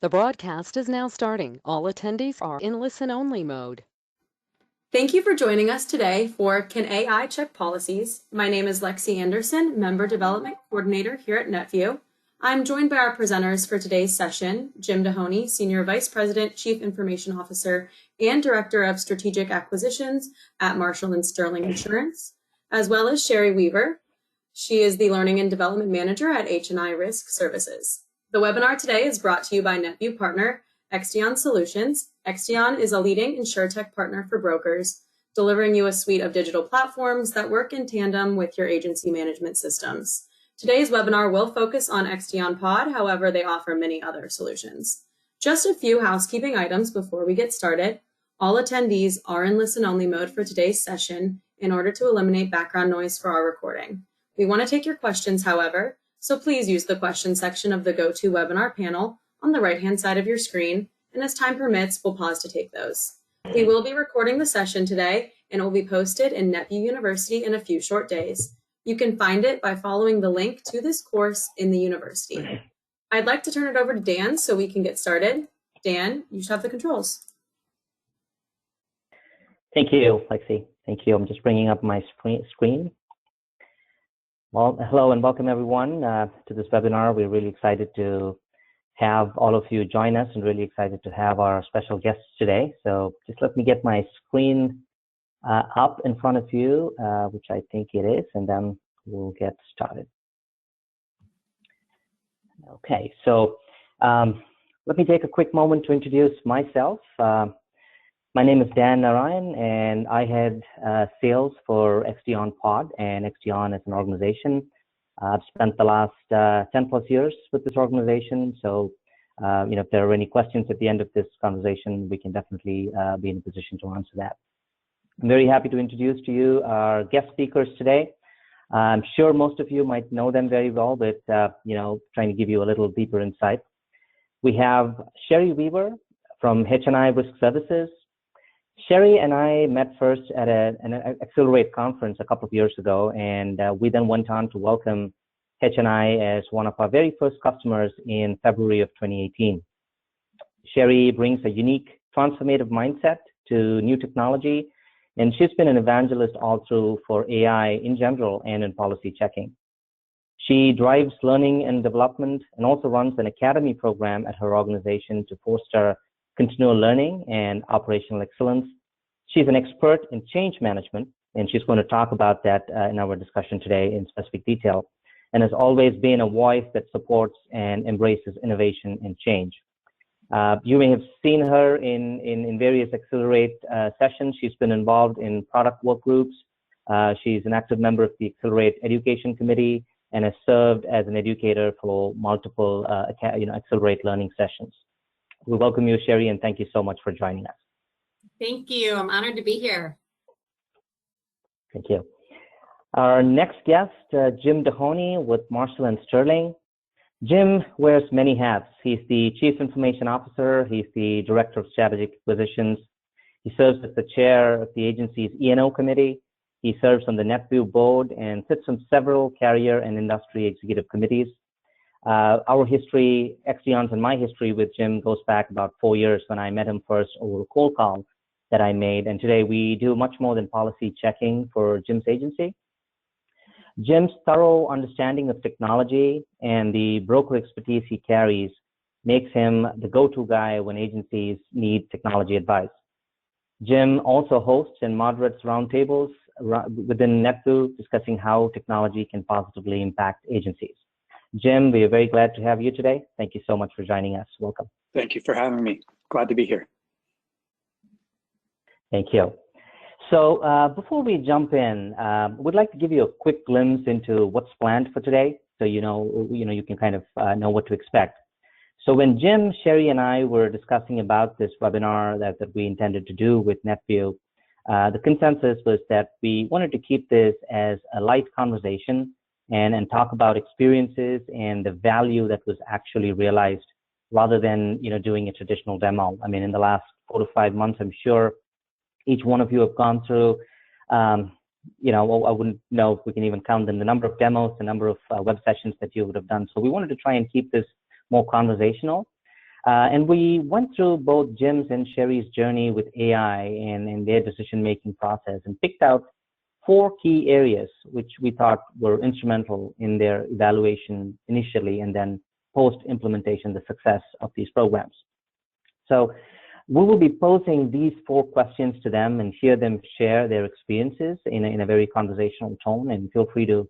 The broadcast is now starting. All attendees are in listen-only mode. Thank you for joining us today for Can AI Check Policies? My name is Lexi Anderson, Member Development Coordinator here at NetVU. I'm joined by our presenters for today's session, Jim Dehoney, Senior Vice President, Chief Information Officer, and Director of Strategic Acquisitions at Marshall & Sterling Insurance, as well as Sherry Weaver. She is the Learning and Development Manager at H&I Risk Services. The webinar today is brought to you by NetVU partner, Exdion Solutions. Exdion is a leading insurtech partner for brokers, delivering you a suite of digital platforms that work in tandem with your agency management systems. Today's webinar will focus on Exdion Pod, however, they offer many other solutions. Just a few housekeeping items before we get started. All attendees are in listen-only mode for today's session in order to eliminate background noise for our recording. We want to take your questions, however, so please use the question section of the GoToWebinar panel on the right-hand side of your screen, and as time permits, we'll pause to take those. We will be recording the session today, and it will be posted in NetVU University in a few short days. You can find it by following the link to this course in the university. I'd like to turn it over to Dan so we can get started. Dan, you should have the controls. Thank you, Lexi. Thank you. I'm just bringing up my screen. Well, hello and welcome everyone to this webinar. We're really excited to have all of you join us and really excited to have our special guests today. So just let me get my screen up in front of you, which I think it is, and then we'll get started. Okay, so let me take a quick moment to introduce myself. My name is Dan Narayan, and I head sales for Exdion Pod and Exdion as an organization. I've spent the last 10 plus years with this organization, so if there are any questions at the end of this conversation, we can definitely be in a position to answer that. I'm very happy to introduce to you our guest speakers today. I'm sure most of you might know them very well, but trying to give you a little deeper insight. We have Sherry Weaver from H&I Risk Services. Sherry and I met first at an Accelerate conference a couple of years ago, and we then went on to welcome H&I as one of our very first customers in February of 2018. Sherry brings a unique transformative mindset to new technology, and she's been an evangelist all through for AI in general and in policy checking. She drives learning and development and also runs an academy program at her organization to foster continual learning and operational excellence. She's an expert in change management, and she's going to talk about that in our discussion today in specific detail, and has always been a voice that supports and embraces innovation and change. You may have seen her in various Accelerate sessions. She's been involved in product work groups. She's an active member of the Accelerate Education Committee and has served as an educator for multiple Accelerate learning sessions. We welcome you, Sherry, and thank you so much for joining us. Thank you. I'm honored to be here. Thank you. Our next guest, Jim Dehoney with Marshall & Sterling. Jim wears many hats. He's the Chief Information Officer. He's the Director of Strategic Acquisitions. He serves as the chair of the agency's E&O committee. He serves on the NetVU board and sits on several carrier and industry executive committees. Our history, Exdion's and my history with Jim goes back about 4 years when I met him first over a cold call that I made. And today we do much more than policy checking for Jim's agency. Jim's thorough understanding of technology and the broker expertise he carries makes him the go-to guy when agencies need technology advice. Jim also hosts and moderates roundtables within NetVU discussing how technology can positively impact agencies. Jim, we are very glad to have you today. Thank you so much for joining us. Welcome. Thank you for having me. Glad to be here. Thank you. So before we jump in, we'd like to give you a quick glimpse into what's planned for today, so you can kind of know what to expect. So when Jim, Sherry, and I were discussing about this webinar that we intended to do with NetVU, the consensus was that we wanted to keep this as a light conversation and talk about experiences and the value that was actually realized rather than doing a traditional demo. I mean, in the last 4 to 5 months, I'm sure each one of you have gone through, I wouldn't know if we can even count them, the number of demos, the number of web sessions that you would have done. So we wanted to try and keep this more conversational. And we went through both Jim's and Sherry's journey with AI and their decision-making process and picked out 4 key areas which we thought were instrumental in their evaluation initially and then post-implementation, the success of these programs. So we will be posing these 4 questions to them and hear them share their experiences in a very conversational tone. And feel free to,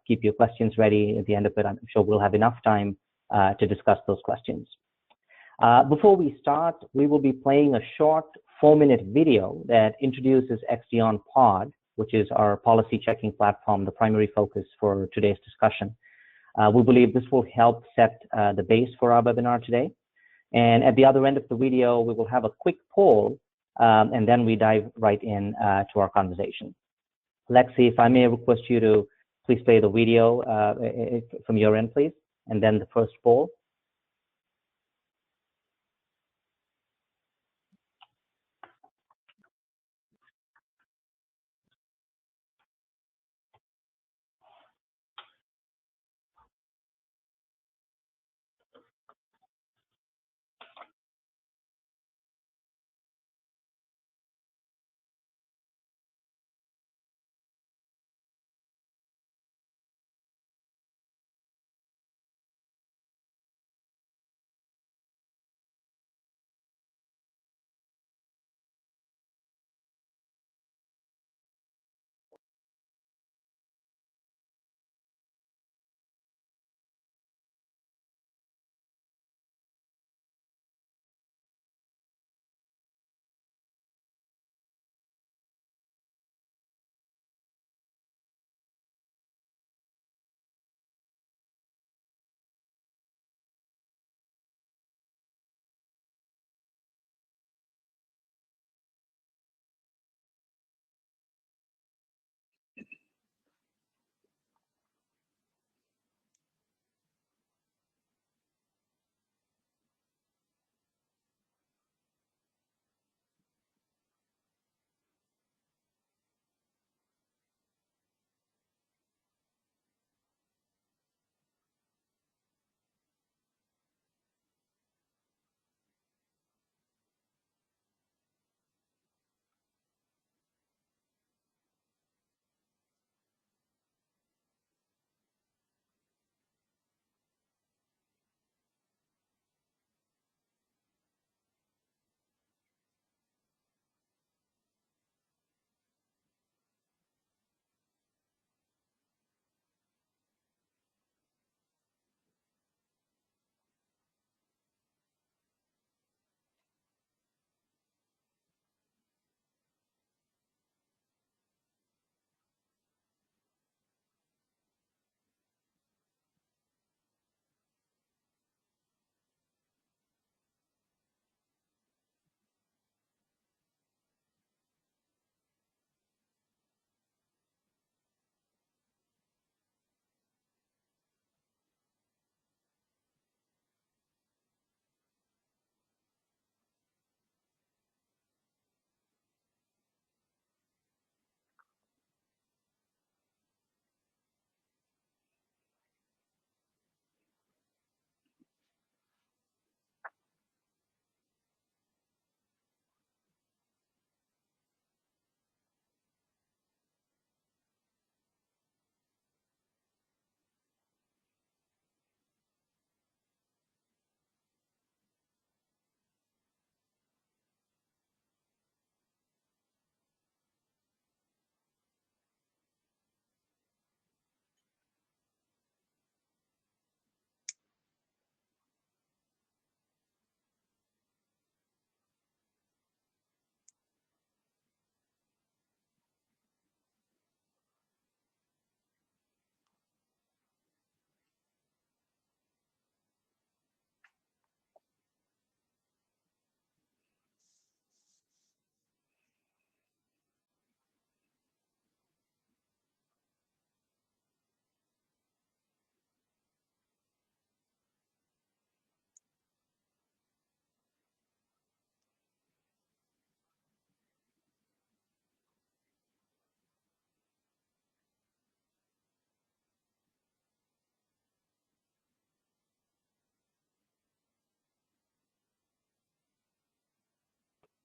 keep your questions ready at the end of it. I'm sure we'll have enough time to discuss those questions. Before we start, we will be playing a short 4-minute video that introduces Exdion Pod, which is our policy checking platform, the primary focus for today's discussion. We believe this will help set the base for our webinar today. And at the other end of the video, we will have a quick poll, and then we dive right in to our conversation. Lexi, if I may request you to please play the video from your end, please, and then the first poll.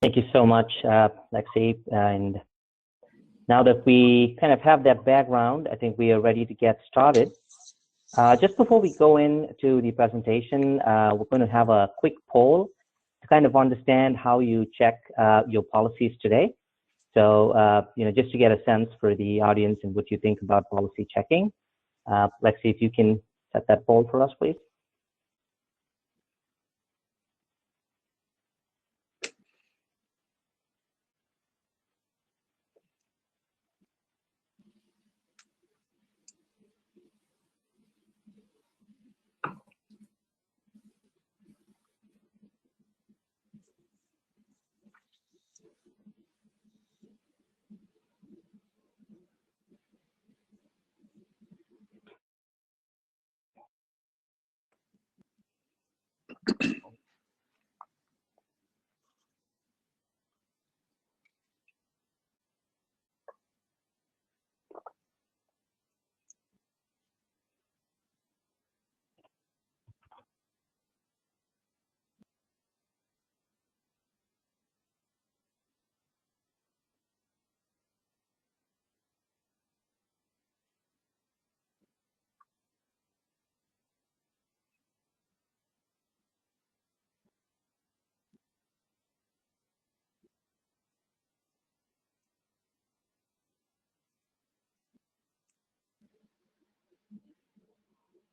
Thank you so much, Lexi. And now that we kind of have that background, I think we are ready to get started. Just before we go into the presentation, we're going to have a quick poll to kind of understand how you check your policies today. So, just to get a sense for the audience and what you think about policy checking. Lexi, if you can set that poll for us, please.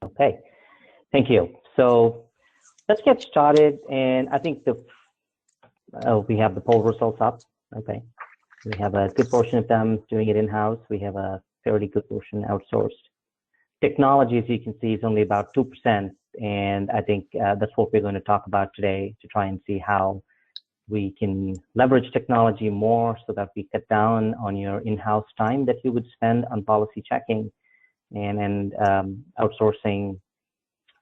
Okay, thank you. So let's get started. And I think we have the poll results up. Okay, we have a good portion of them doing it in-house. We have a fairly good portion outsourced. Technology, as you can see, is only about 2%. And I think that's what we're going to talk about today, to try and see how we can leverage technology more so that we cut down on your in-house time that you would spend on policy checking, and outsourcing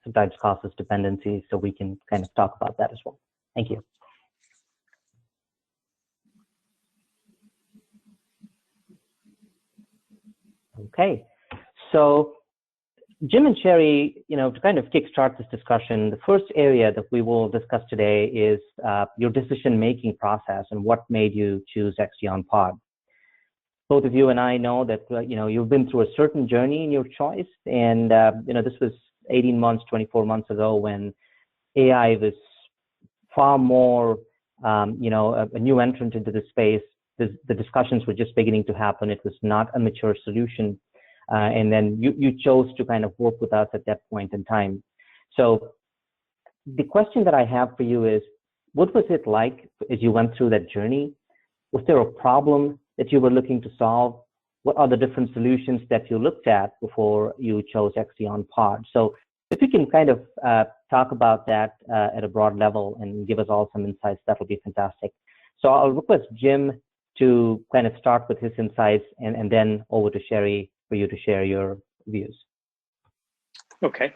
sometimes causes dependencies. So we can kind of talk about that as well. Thank you. Okay, so Jim and Sherry, to kind of kickstart this discussion, the first area that we will discuss today is your decision-making process and what made you choose Exdion Pod. Both of you and I know that you've been through a certain journey in your choice, and this was 18 months, 24 months ago when AI was far more, a new entrant into the space. The discussions were just beginning to happen. It was not a mature solution. And then you chose to kind of work with us at that point in time. So the question that I have for you is, what was it like as you went through that journey? Was there a problem that you were looking to solve? What are the different solutions that you looked at before you chose Exdion Pod? So if you can kind of talk about that at a broad level and give us all some insights, that would be fantastic. So I'll request Jim to kind of start with his insights, and then over to Sherry for you to share your views. Okay.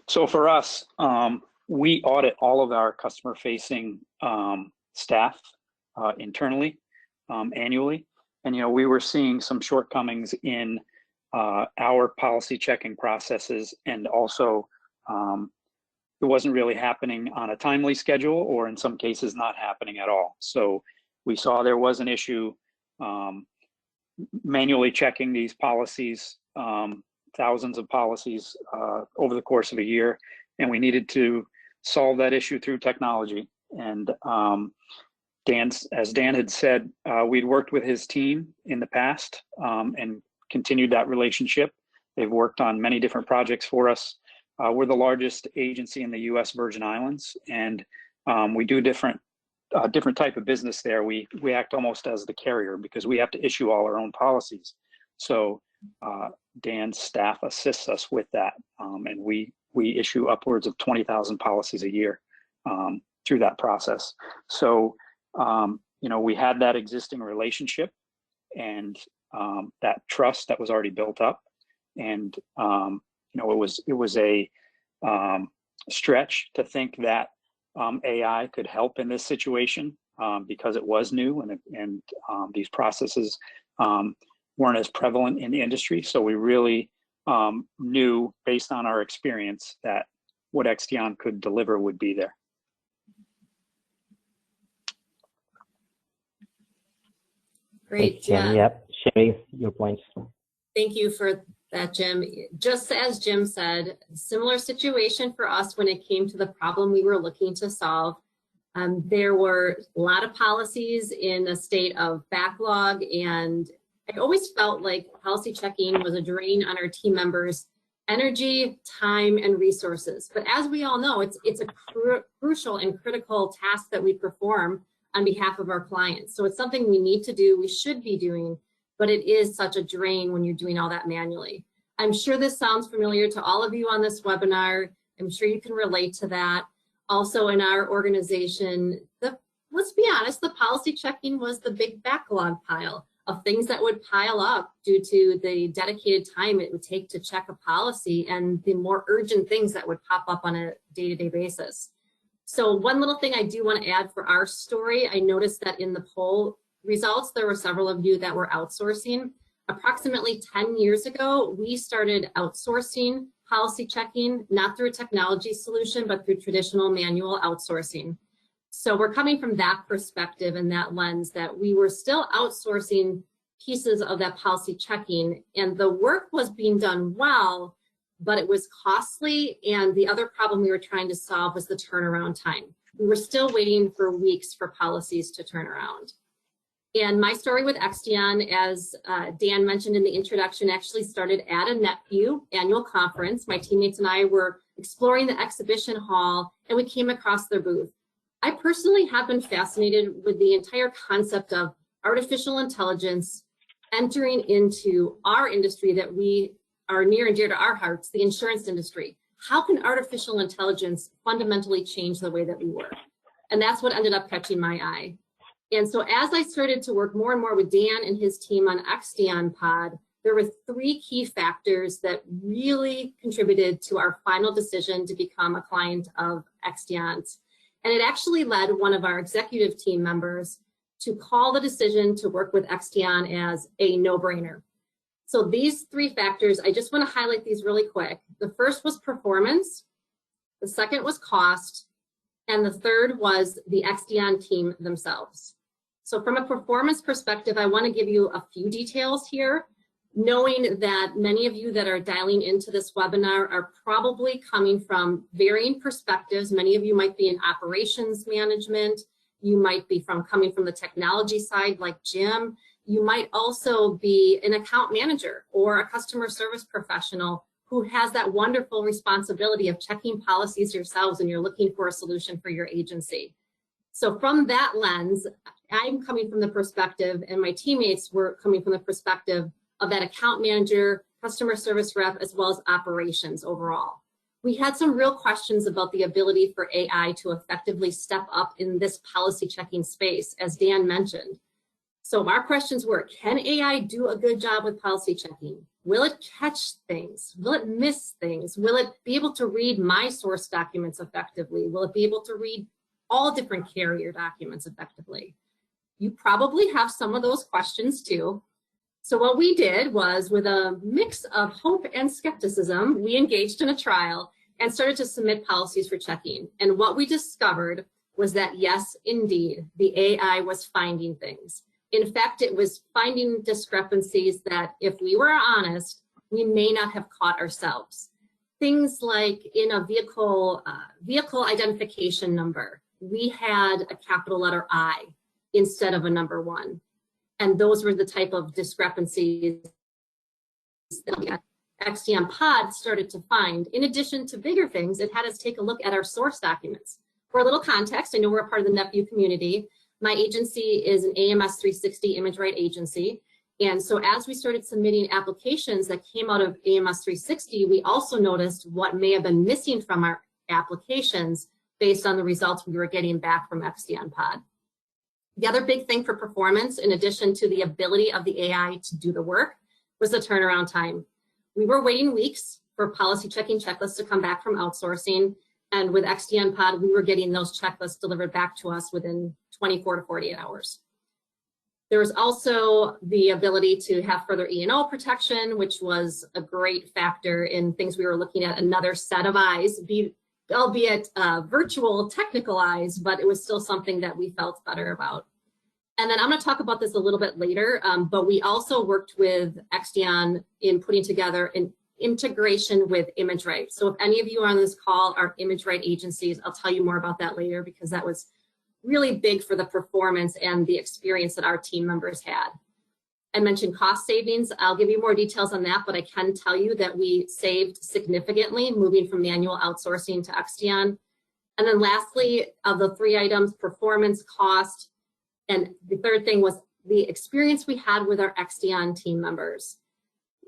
So for us, we audit all of our customer-facing staff internally annually. And, we were seeing some shortcomings in our policy checking processes, and also it wasn't really happening on a timely schedule, or in some cases not happening at all. So we saw there was an issue manually checking these policies, thousands of policies over the course of a year, and we needed to solve that issue through technology. And as Dan had said, we'd worked with his team in the past and continued that relationship. They've worked on many different projects for us. We're the largest agency in the U.S. Virgin Islands, and we do different type of business there. We act almost as the carrier because we have to issue all our own policies. So Dan's staff assists us with that, and we issue upwards of 20,000 policies a year through that process. So we had that existing relationship and that trust that was already built up, and it was a stretch to think that AI could help in this situation because it was new, and these processes weren't as prevalent in the industry. So we really knew, based on our experience, that what Exdion could deliver would be there. Great. Thanks, Jim. Yep, sharing your points. Thank you for that, Jim. Just as Jim said, similar situation for us when it came to the problem we were looking to solve. There were a lot of policies in a state of backlog, and I always felt like policy checking was a drain on our team members' energy, time, and resources. But as we all know, it's a crucial and critical task that we perform on behalf of our clients. So it's something we need to do, we should be doing, but it is such a drain when you're doing all that manually. I'm sure this sounds familiar to all of you on this webinar. I'm sure you can relate to that. Also in our organization, let's be honest, the policy checking was the big backlog pile of things that would pile up due to the dedicated time it would take to check a policy and the more urgent things that would pop up on a day-to-day basis. So one little thing I do want to add for our story, I noticed that in the poll results, there were several of you that were outsourcing. Approximately 10 years ago, we started outsourcing policy checking, not through a technology solution, but through traditional manual outsourcing. So we're coming from that perspective and that lens that we were still outsourcing pieces of that policy checking, and the work was being done well, but it was costly, and the other problem we were trying to solve was the turnaround time. We were still waiting for weeks for policies to turn around. And my story with Exdion, as Dan mentioned in the introduction, actually started at a NetVU annual conference. My teammates and I were exploring the exhibition hall, and we came across their booth. I personally have been fascinated with the entire concept of artificial intelligence entering into our industry that we are near and dear to our hearts, the insurance industry. How can artificial intelligence fundamentally change the way that we work? And that's what ended up catching my eye. And so as I started to work more and more with Dan and his team on Exdion Pod, there were 3 key factors that really contributed to our final decision to become a client of Exdion's. And it actually led one of our executive team members to call the decision to work with Exdion as a no-brainer. So these 3 factors, I just want to highlight these really quick. The first was performance, the second was cost, and the third was the Exdion team themselves. So from a performance perspective, I want to give you a few details here, knowing that many of you that are dialing into this webinar are probably coming from varying perspectives. Many of you might be in operations management. You might be coming from the technology side like Jim. You might also be an account manager or a customer service professional who has that wonderful responsibility of checking policies yourselves and you're looking for a solution for your agency. So from that lens, I'm coming from the perspective, and my teammates were coming from the perspective of that account manager, customer service rep, as well as operations overall. We had some real questions about the ability for AI to effectively step up in this policy checking space, as Dan mentioned. So our questions were, can AI do a good job with policy checking? Will it catch things? Will it miss things? Will it be able to read my source documents effectively? Will it be able to read all different carrier documents effectively? You probably have some of those questions too. So what we did was, with a mix of hope and skepticism, we engaged in a trial and started to submit policies for checking. And what we discovered was that, yes, indeed, the AI was finding things. In fact, it was finding discrepancies that, if we were honest, we may not have caught ourselves. Things like in a vehicle identification number, we had a capital letter I instead of a number 1. And those were the type of discrepancies that Exdion Pod started to find. In addition to bigger things, it had us take a look at our source documents. For a little context, I know we're a part of the NetVU community. My agency is an AMS 360 image right agency. And so as we started submitting applications that came out of AMS 360, we also noticed what may have been missing from our applications based on the results we were getting back from Exdion Pod. The other big thing for performance, in addition to the ability of the AI to do the work, was the turnaround time. We were waiting weeks for policy checking checklists to come back from outsourcing. And with Exdion Pod, we were getting those checklists delivered back to us within 24 to 48 hours. There was also the ability to have further E&O protection, which was a great factor in things we were looking at, another set of eyes, albeit virtual technical eyes, but it was still something that we felt better about. And then I'm going to talk about this a little bit later, but we also worked with Exdion in putting together an integration with ImageRight. So if any of you on this call are ImageRight agencies, I'll tell you more about that later, because that was really big for the performance and the experience that our team members had. I mentioned cost savings. I'll give you more details on that, but I can tell you that we saved significantly moving from manual outsourcing to Exdion. And then lastly, of the 3 items, performance, cost, and the third thing was the experience we had with our Exdion team members.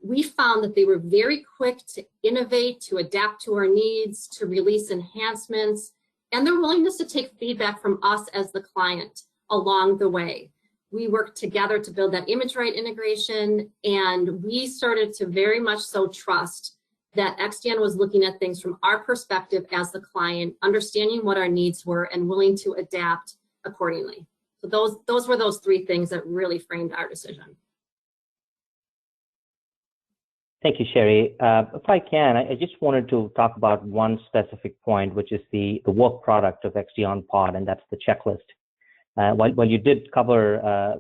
We found that they were very quick to innovate, to adapt to our needs, to release enhancements, and their willingness to take feedback from us as the client along the way. We worked together to build that ImageRight integration, and we started to very much so trust that Exdion was looking at things from our perspective as the client, understanding what our needs were and willing to adapt accordingly. So those were those 3 things that really framed our decision. Thank you, Sherry. If I can, I just wanted to talk about one specific point, which is the work product of Exdion Pod, and that's the checklist. While you did cover,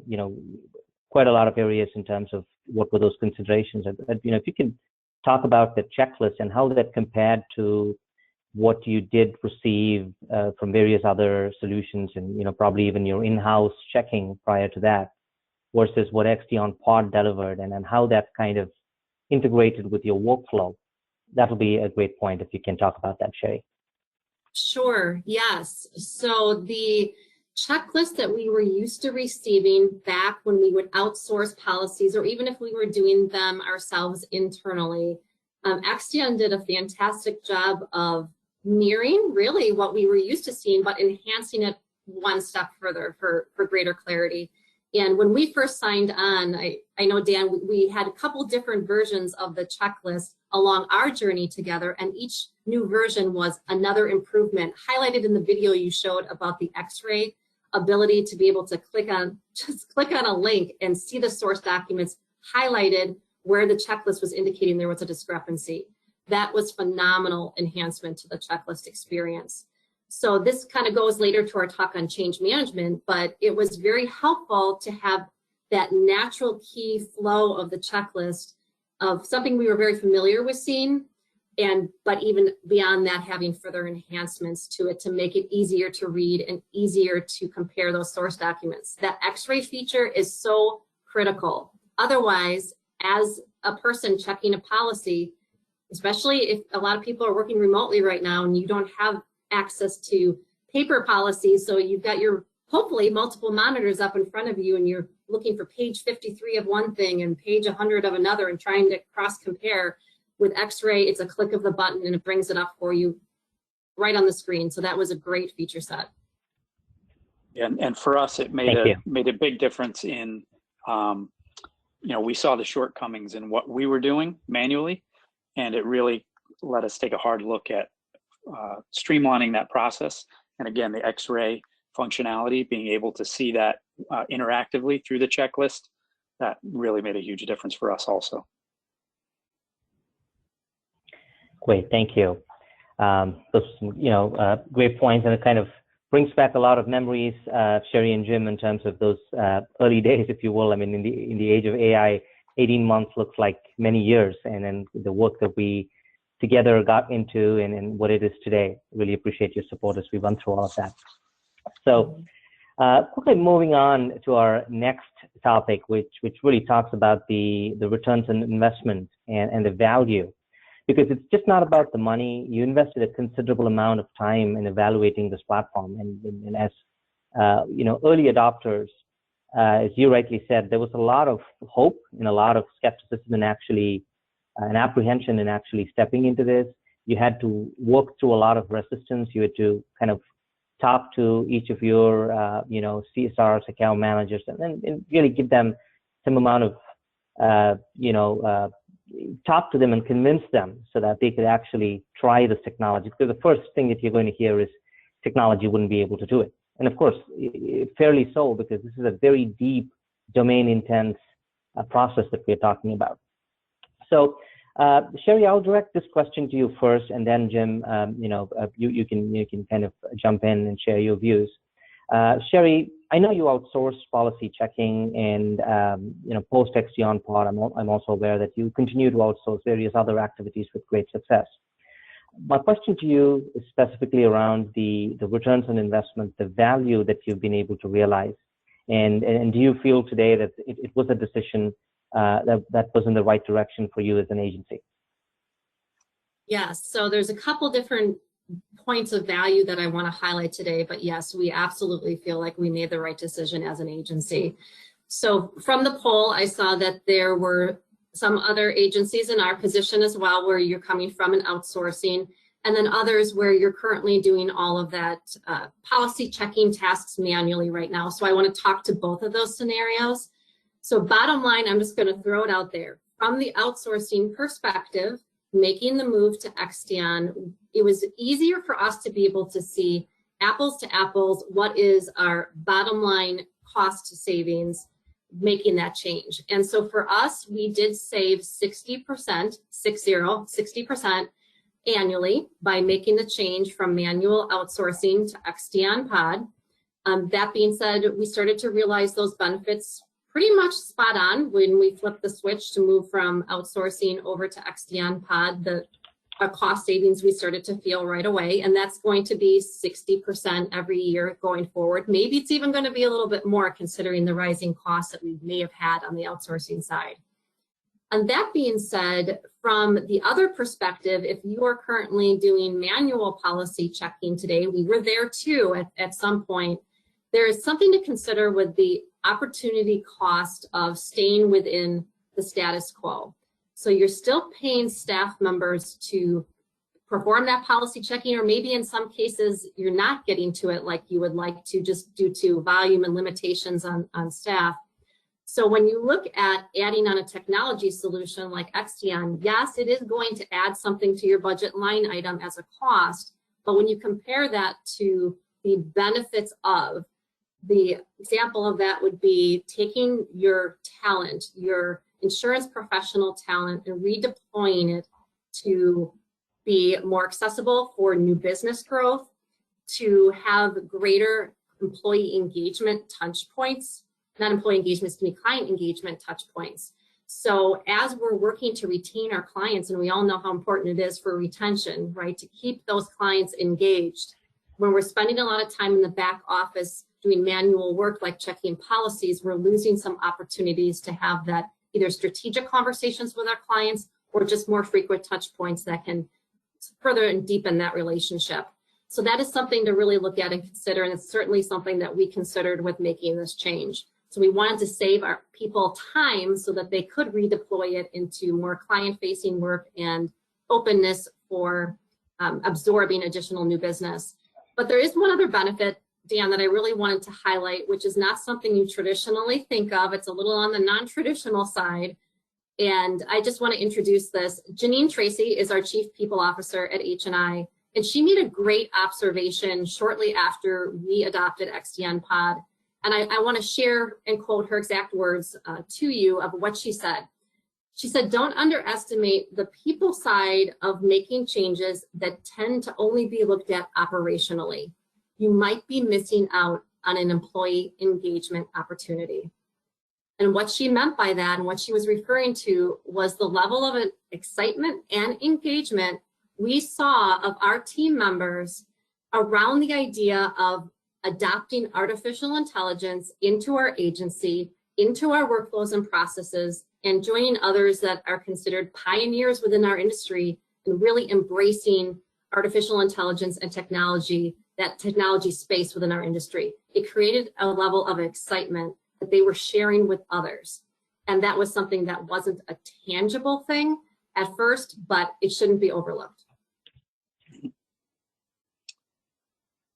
quite a lot of areas in terms of what were those considerations, if you can talk about the checklist and how that compared to what you did receive from various other solutions, and probably even your in-house checking prior to that, versus what Exdion Pod delivered, and then how that kind of integrated with your workflow. That will be a great point if you can talk about that, Sherry. Sure, yes. So the checklist that we were used to receiving back when we would outsource policies, or even if we were doing them ourselves internally, Exdion did a fantastic job of mirroring really what we were used to seeing, but enhancing it one step further for greater clarity. And when we first signed on, I know, Dan, we had a couple different versions of the checklist along our journey together, and each new version was another improvement, highlighted in the video you showed about the X-ray ability to be able to just click on a link and see the source documents highlighted where the checklist was indicating there was a discrepancy. That was phenomenal enhancement to the checklist experience. So this kind of goes later to our talk on change management, but it was very helpful to have that natural key flow of the checklist of something we were very familiar with seeing, but even beyond that, having further enhancements to it to make it easier to read and easier to compare those source documents. That X-ray feature is so critical. Otherwise, as a person checking a policy, especially if a lot of people are working remotely right now and you don't have access to paper policies, so you've got your, hopefully, multiple monitors up in front of you and you're looking for page 53 of one thing and page 100 of another and trying to cross-compare. With X-ray, it's a click of the button and it brings it up for you right on the screen. So that was a great feature set. And for us, it made a big difference in, we saw the shortcomings in what we were doing manually, and it really let us take a hard look at streamlining that process. And again, the X-ray functionality, being able to see that interactively through the checklist, that really made a huge difference for us also. Great, thank you. Those, great points, and it kind of brings back a lot of memories, Sherry and Jim, in terms of those early days, if you will. I mean, in the age of AI, 18 months looks like many years, and then the work that we together got into and what it is today. Really appreciate your support as we run through all of that. So, quickly moving on to our next topic, which really talks about the returns on investment and the value. Because it's just not about the money. You invested a considerable amount of time in evaluating this platform, and as early adopters, as you rightly said, there was a lot of hope and a lot of skepticism and actually an apprehension in actually stepping into this. You had to work through a lot of resistance. You had to kind of talk to each of your CSRs, account managers, and really give them some amount of talk to them and convince them so that they could actually try this technology. Because the first thing that you're going to hear is technology wouldn't be able to do it. And of course, fairly so, because this is a very deep, domain-intense process that we're talking about. So, Sherry, I'll direct this question to you first, and then Jim, you can kind of jump in and share your views. Sherry, I know you outsource policy checking, and post Exdion pod, I'm also aware that you continue to outsource various other activities with great success. My question to you is specifically around the returns on investment, the value that you've been able to realize, and do you feel today that it was a decision that was in the right direction for you as an agency? Yes, so there's a couple different points of value that I want to highlight today, but yes, we absolutely feel like we made the right decision as an agency. So from the poll, I saw that there were some other agencies in our position as well, where you're coming from and outsourcing, and then others where you're currently doing all of that policy checking tasks manually right now. So I want to talk to both of those scenarios. So bottom line, I'm just going to throw it out there. From the outsourcing perspective, making the move to Exdion, it was easier for us to be able to see apples to apples, what is our bottom line cost savings, making that change. And so for us, we did save 60%, 60% annually by making the change from manual outsourcing to Exdion pod. That being said, we started to realize those benefits pretty much spot on when we flipped the switch to move from outsourcing over to Exdion pod. The cost savings we started to feel right away, and that's going to be 60% every year going forward. Maybe it's even going to be a little bit more considering the rising costs that we may have had on the outsourcing side. And that being said, from the other perspective, if you are currently doing manual policy checking today, we were there too at some point, there is something to consider with the opportunity cost of staying within the status quo. So you're still paying staff members to perform that policy checking, or maybe in some cases you're not getting to it like you would like to, just due to volume and limitations on staff. So when you look at adding on a technology solution like Exdion, yes, it is going to add something to your budget line item as a cost, but when you compare that to the benefits of, the example of that would be taking your talent, your insurance professional talent, and redeploying it to be more accessible for new business growth, to have greater employee engagement touch points, not employee engagement, excuse me, client engagement touch points. So as we're working to retain our clients, and we all know how important it is for retention, right, to keep those clients engaged, when we're spending a lot of time in the back office doing manual work like checking policies, we're losing some opportunities to have that either strategic conversations with our clients or just more frequent touch points that can further and deepen that relationship. So that is something to really look at and consider, and it's certainly something that we considered with making this change. So we wanted to save our people time so that they could redeploy it into more client-facing work and openness for absorbing additional new business. But there is one other benefit, Dan, that I really wanted to highlight, which is not something you traditionally think of. It's a little on the non-traditional side. And I just want to introduce this. Janine Tracy is our Chief People Officer at H&I, and she made a great observation shortly after we adopted Exdion pod. And I want to share and quote her exact words to you of what she said. She said, "Don't underestimate the people side of making changes that tend to only be looked at operationally. You might be missing out on an employee engagement opportunity." And what she meant by that, and what she was referring to, was the level of excitement and engagement we saw of our team members around the idea of adopting artificial intelligence into our agency, into our workflows and processes, and joining others that are considered pioneers within our industry and really embracing artificial intelligence and technology, that technology space within our industry. It created a level of excitement that they were sharing with others. And that was something that wasn't a tangible thing at first, but it shouldn't be overlooked.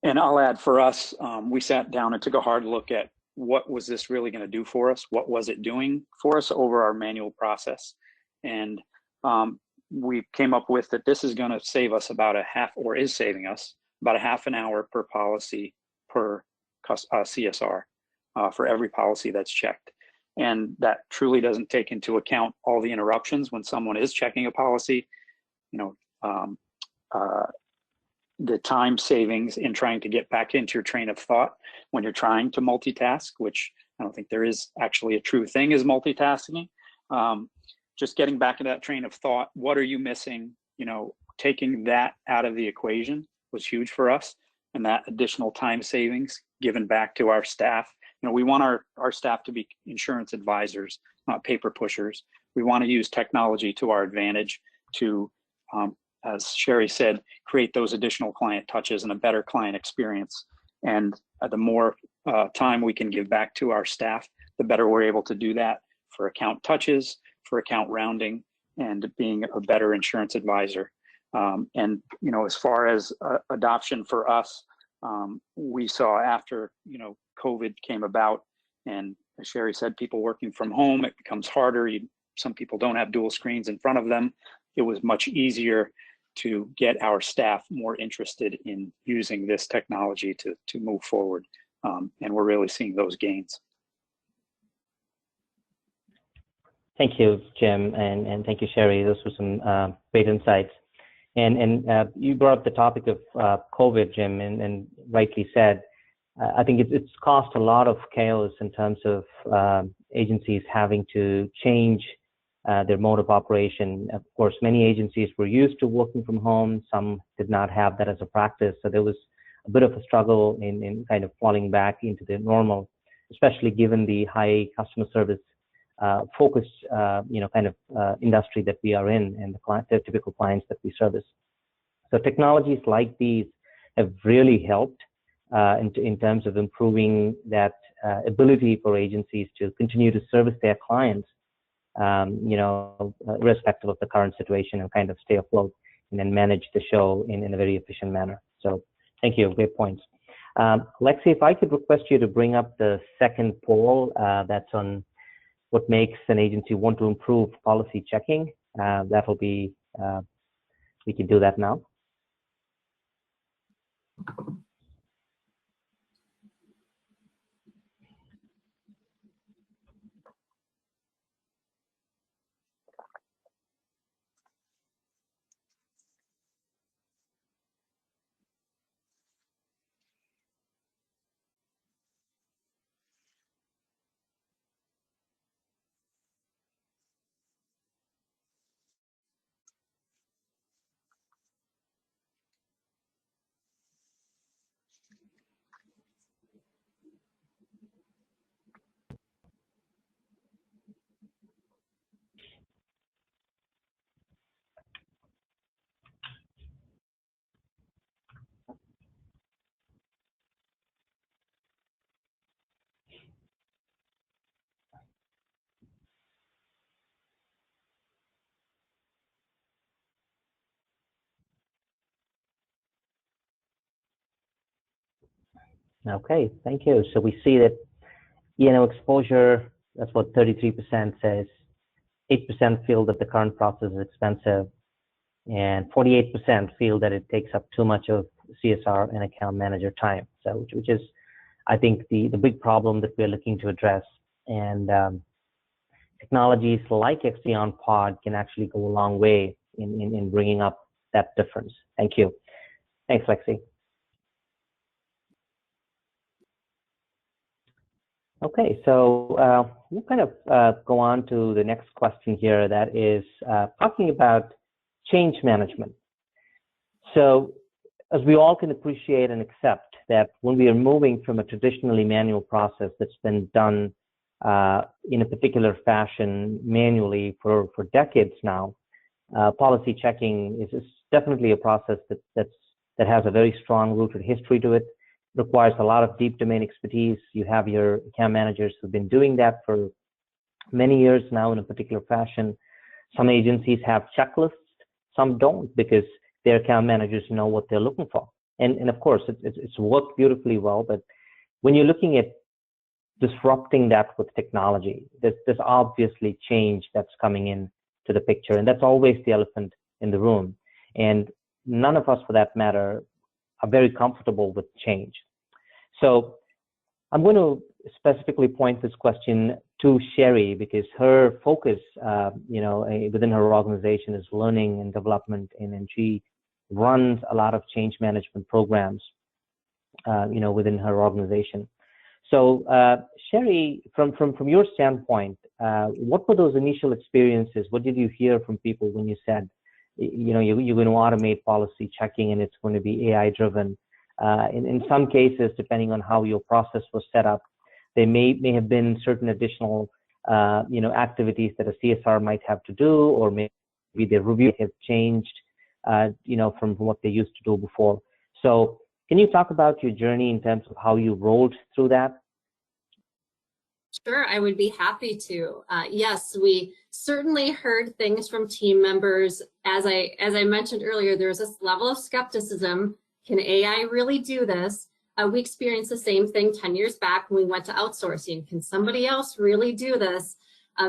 And I'll add, for us, we sat down and took a hard look at what was this really going to do for us? What was it doing for us over our manual process? And we came up with that this is going to save us about a half, or is saving us about a half an hour per policy per CSR for every policy that's checked. And that truly doesn't take into account all the interruptions when someone is checking a policy. You know, the time savings in trying to get back into your train of thought when you're trying to multitask, which I don't think there is actually a true thing as multitasking. Just getting back into that train of thought, what are you missing? You know, taking that out of the equation was huge for us, and that additional time savings given back to our staff. You know, we want our staff to be insurance advisors, not paper pushers. We want to use technology to our advantage to, as Sherry said, create those additional client touches and a better client experience. And the more time we can give back to our staff, the better we're able to do that for account touches, for account rounding, and being a better insurance advisor. And, you know, as far as adoption for us, we saw after, you know, COVID came about, and as Sherry said, people working from home, it becomes harder. Some people don't have dual screens in front of them. It was much easier to get our staff more interested in using this technology to move forward. And we're really seeing those gains. Thank you, Jim, and thank you, Sherry. Those were some great insights. And you brought up the topic of COVID, Jim, and rightly said. I think it's caused a lot of chaos in terms of agencies having to change their mode of operation. Of course, many agencies were used to working from home. Some did not have that as a practice. So there was a bit of a struggle in kind of falling back into the normal, especially given the high customer service focused, kind of industry that we are in, and the typical clients that we service. So technologies like these have really helped in terms of improving that ability for agencies to continue to service their clients, irrespective of the current situation, and kind of stay afloat and then manage the show in a very efficient manner. So thank you, great points. Lexi, if I could request you to bring up the second poll that's on what makes an agency want to improve policy checking. That'll be, we can do that now. Okay, thank you. So we see that E&O exposure, that's what 33% says. 8% feel that the current process is expensive, and 48% feel that it takes up too much of CSR and account manager time. So, which is, I think, the big problem that we're looking to address. And technologies like Exdion Pod can actually go a long way in bringing up that difference. Thank you. Thanks, Lexi. Okay, so we'll kind of go on to the next question here, that is talking about change management. So as we all can appreciate and accept that when we are moving from a traditionally manual process that's been done in a particular fashion manually for decades now, policy checking is definitely a process that has a very strong rooted history to it. Requires a lot of deep domain expertise. You have your account managers who've been doing that for many years now in a particular fashion. Some agencies have checklists, some don't, because their account managers know what they're looking for. And of course, it's worked beautifully well, but when you're looking at disrupting that with technology, there's obviously change that's coming in to the picture, and that's always the elephant in the room. And none of us, for that matter, are very comfortable with change. So I'm going to specifically point this question to Sherry, because her focus, within her organization is learning and development, and she runs a lot of change management programs, within her organization. So, Sherry, from your standpoint, what were those initial experiences? What did you hear from people when you said, you're going to automate policy checking and it's going to be AI driven? In some cases, depending on how your process was set up, there may have been certain additional, activities that a CSR might have to do, or maybe the review have changed, from what they used to do before. So, can you talk about your journey in terms of how you rolled through that? Sure, I would be happy to. Yes, we certainly heard things from team members. As I mentioned earlier, there's this level of skepticism. Can AI really do this? We experienced the same thing 10 years back when we went to outsourcing. Can somebody else really do this?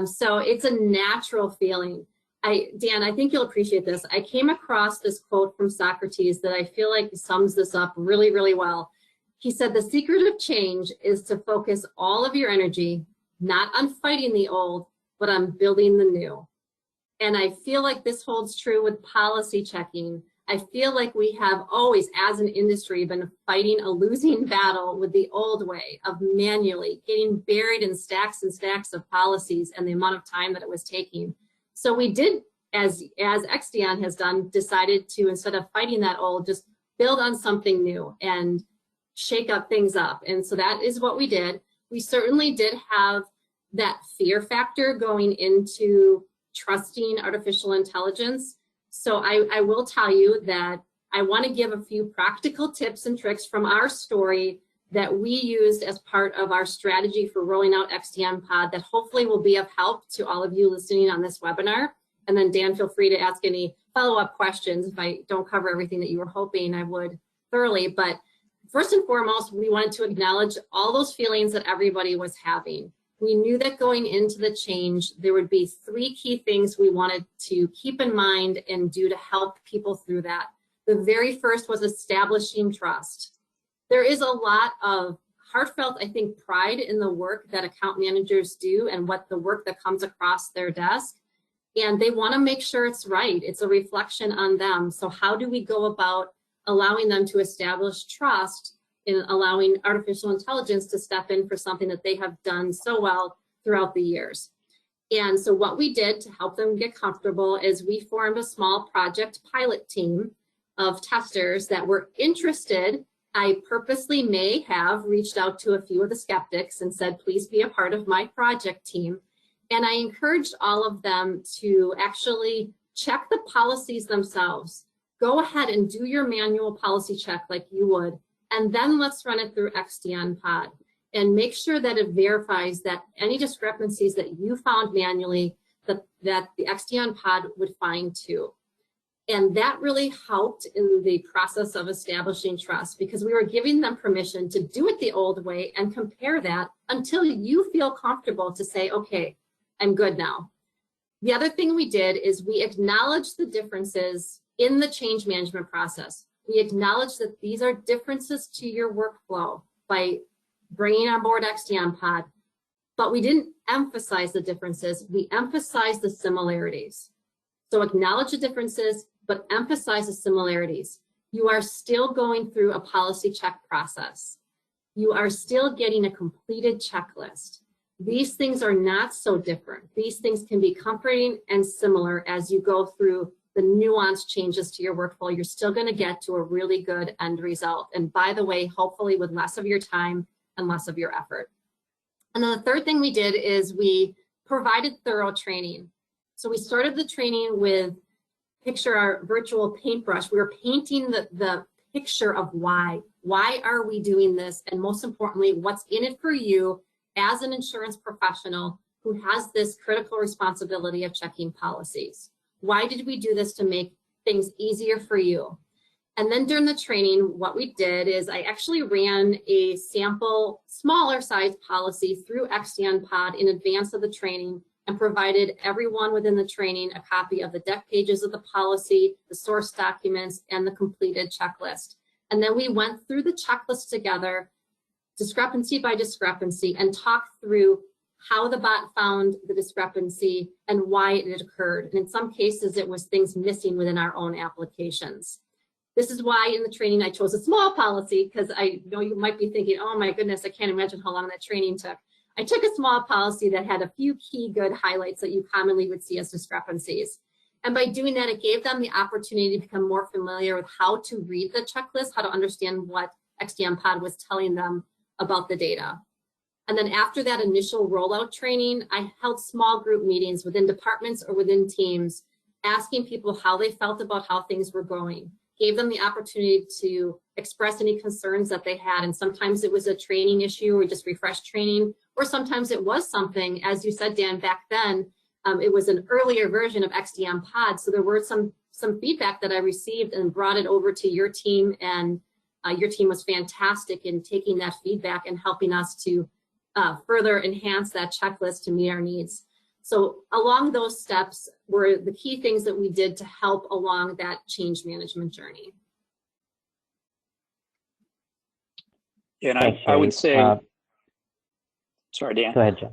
So it's a natural feeling. Dan, I think you'll appreciate this. I came across this quote from Socrates that I feel like sums this up really, really well. He said, the secret of change is to focus all of your energy, not on fighting the old, but on building the new. And I feel like this holds true with policy checking. I feel like we have always, as an industry, been fighting a losing battle with the old way of manually getting buried in stacks and stacks of policies and the amount of time that it was taking. So we did, as Exdion has done, decided to, instead of fighting that old, just build on something new and shake up things up. And so that is what we did. We certainly did have that fear factor going into trusting artificial intelligence. So I will tell you that I want to give a few practical tips and tricks from our story that we used as part of our strategy for rolling out Exdion Pod that hopefully will be of help to all of you listening on this webinar. And then Dan, feel free to ask any follow-up questions. If I don't cover everything that you were hoping I would thoroughly. But first and foremost, we wanted to acknowledge all those feelings that everybody was having. We knew that going into the change, there would be 3 key things we wanted to keep in mind and do to help people through that. The very first was establishing trust. There is a lot of heartfelt, I think, pride in the work that account managers do and what the work that comes across their desk. And they want to make sure it's right. It's a reflection on them. So how do we go about allowing them to establish trust in allowing artificial intelligence to step in for something that they have done so well throughout the years? And so what we did to help them get comfortable is we formed a small project pilot team of testers that were interested. I purposely may have reached out to a few of the skeptics and said, please be a part of my project team. And I encouraged all of them to actually check the policies themselves. Go ahead and do your manual policy check like you would, and then let's run it through Exdion Pod and make sure that it verifies that any discrepancies that you found manually, that the Exdion Pod would find too. And that really helped in the process of establishing trust because we were giving them permission to do it the old way and compare that until you feel comfortable to say, okay, I'm good now. The other thing we did is we acknowledged the differences in the change management process. We acknowledge that these are differences to your workflow by bringing on board Exdion Pod, but we didn't emphasize the differences. We emphasized the similarities. So acknowledge the differences, but emphasize the similarities. You are still going through a policy check process. You are still getting a completed checklist. These things are not so different. These things can be comforting and similar as you go through the nuanced changes to your workflow. You're still going to get to a really good end result. And by the way, hopefully with less of your time and less of your effort. And then the third thing we did is we provided thorough training. So we started the training with picture our virtual paintbrush. We were painting the picture of why. Why are we doing this? And most importantly, what's in it for you as an insurance professional who has this critical responsibility of checking policies? Why did we do this? To make things easier for you. And then during the training, what we did is I actually ran a sample smaller size policy through Exdion Pod in advance of the training and provided everyone within the training a copy of the deck pages of the policy, the source documents, and the completed checklist. And then we went through the checklist together, discrepancy by discrepancy, and talked through how the bot found the discrepancy and why it had occurred. And in some cases, it was things missing within our own applications. This is why in the training I chose a small policy, because I know you might be thinking, oh my goodness, I can't imagine how long that training took. I took a small policy that had a few key good highlights that you commonly would see as discrepancies. And by doing that, it gave them the opportunity to become more familiar with how to read the checklist, how to understand what Exdion Pod was telling them about the data. And then after that initial rollout training, I held small group meetings within departments or within teams, asking people how they felt about how things were going. Gave them the opportunity to express any concerns that they had. And sometimes it was a training issue or just refresh training, or sometimes it was something, as you said, Dan, back then, it was an earlier version of Exdion Pod. So there were some feedback that I received and brought it over to your team. And your team was fantastic in taking that feedback and helping us to further enhance that checklist to meet our needs. So along those steps were the key things that we did to help along that change management journey. And Thanks, I would Sherry. say, sorry, Dan. Go ahead, Jim.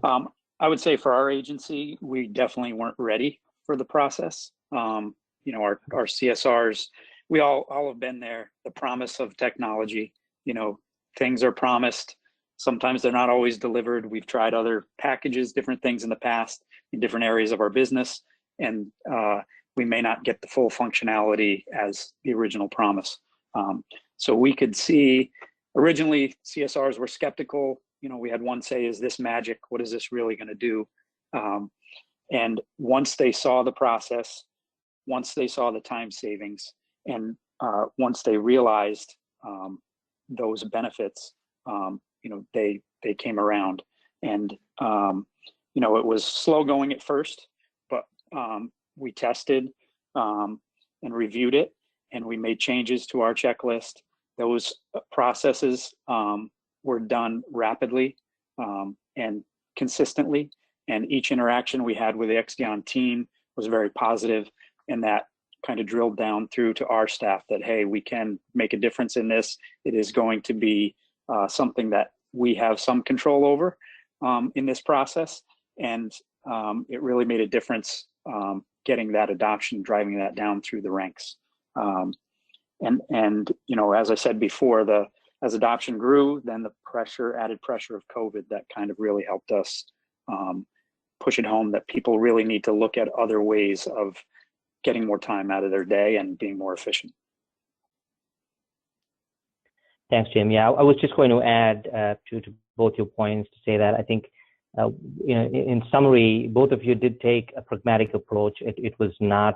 I would say for our agency, we definitely weren't ready for the process. You know, our CSRs, we all have been there. The promise of technology, you know, things are promised. Sometimes they're not always delivered. We've tried other packages, different things in the past in different areas of our business, and we may not get the full functionality as the original promise. So we could see, originally CSRs were skeptical. You know, we had one say, is this magic? What is this really going to do? And once they saw the process, once they saw the time savings, and once they realized those benefits, you know, they came around. And you know, it was slow going at first, but we tested and reviewed it, and we made changes to our checklist. Those processes were done rapidly and consistently, and each interaction we had with the Exdion team was very positive, and that kind of drilled down through to our staff that, hey, we can make a difference in this. It is going to be something that we have some control over in this process, and it really made a difference getting that adoption, driving that down through the ranks. And you know, as I said before, as adoption grew, then the added pressure of COVID, that kind of really helped us push it home that people really need to look at other ways of getting more time out of their day and being more efficient. Thanks, Jim. Yeah, I was just going to add to both your points to say that I think, you know, in summary, both of you did take a pragmatic approach. It was not,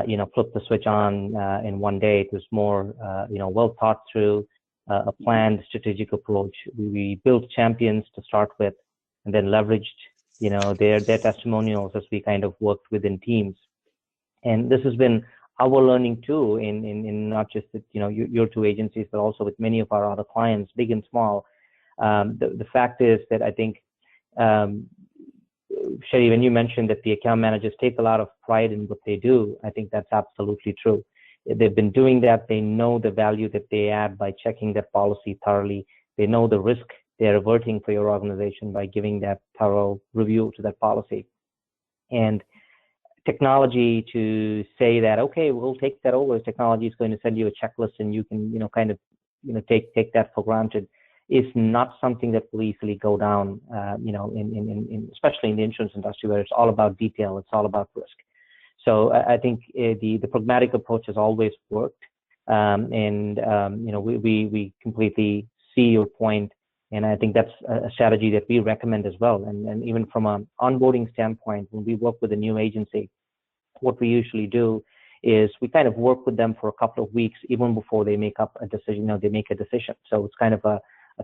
you know, flip the switch on in one day. It was more, you know, well thought through, a planned strategic approach. We built champions to start with, and then leveraged, you know, their testimonials as we kind of worked within teams. And this has been our learning too, in not just, you know, your two agencies, but also with many of our other clients, big and small. The fact is that I think, Sherry, when you mentioned that the account managers take a lot of pride in what they do, I think that's absolutely true. They've been doing that. They know the value that they add by checking that policy thoroughly. They know the risk they're averting for your organization by giving that thorough review to that policy. And technology to say that, okay, we'll take that over. Technology is going to send you a checklist and you can, you know, kind of, you know, take that for granted, is not something that will easily go down, you know, especially in the insurance industry, where it's all about detail, it's all about risk. So I think the pragmatic approach has always worked, and you know, we completely see your point, and I think that's a strategy that we recommend as well. And even from an onboarding standpoint, when we work with a new agency, what we usually do is we kind of work with them for a couple of weeks, even before they make up a decision. You know, they make a decision. So it's kind of a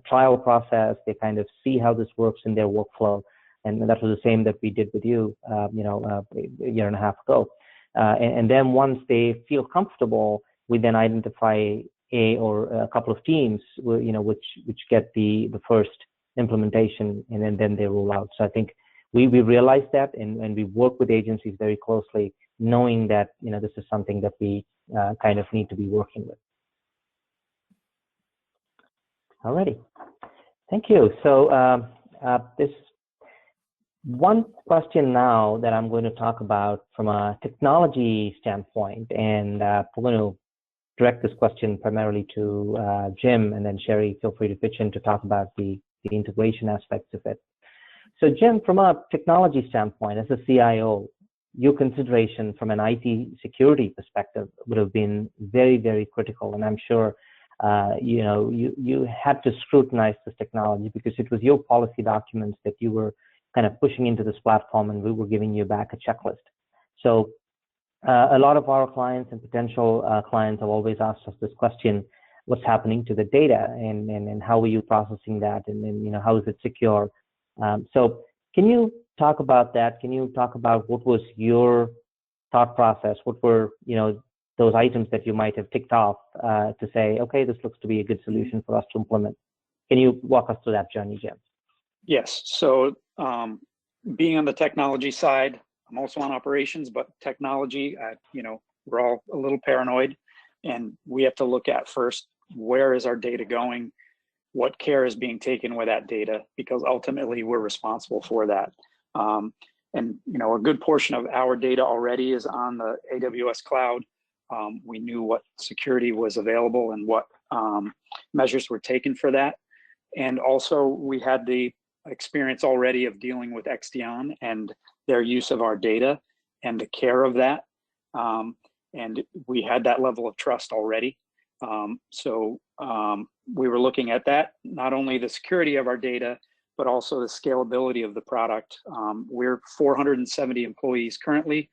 trial process. They kind of see how this works in their workflow. And that was the same that we did with you, you know, a year and a half ago. And then once they feel comfortable, we then identify a couple of teams, you know, which get the first implementation, and then they roll out. So I think we realize that, and we work with agencies very closely, knowing that, you know, this is something that we kind of need to be working with. Alrighty, thank you. So this one question now that I'm going to talk about from a technology standpoint, and we're going to direct this question primarily to Jim, and then Sherry, feel free to pitch in to talk about the integration aspects of it. So Jim, from a technology standpoint, as a CIO, your consideration from an IT security perspective would have been very, very critical. And I'm sure you had to scrutinize this technology because it was your policy documents that you were kind of pushing into this platform, and we were giving you back a checklist. So a lot of our clients and potential clients have always asked us this question: what's happening to the data, and how are you processing that, and how is it secure? So can you talk about that? Can you talk about what was your thought process? What were those items that you might have ticked off to say, okay, this looks to be a good solution for us to implement? Can you walk us through that journey, Jim? Yes. So being on the technology side, I'm also on operations, but technology, we're all a little paranoid, and we have to look at first, where is our data going? What care is being taken with that data? Because ultimately we're responsible for that. And a good portion of our data already is on the AWS cloud. We knew what security was available and what measures were taken for that. And also we had the experience already of dealing with Exdion and their use of our data and the care of that. And we had that level of trust already. So we were looking at that, not only the security of our data, but also the scalability of the product. We're 470 employees currently.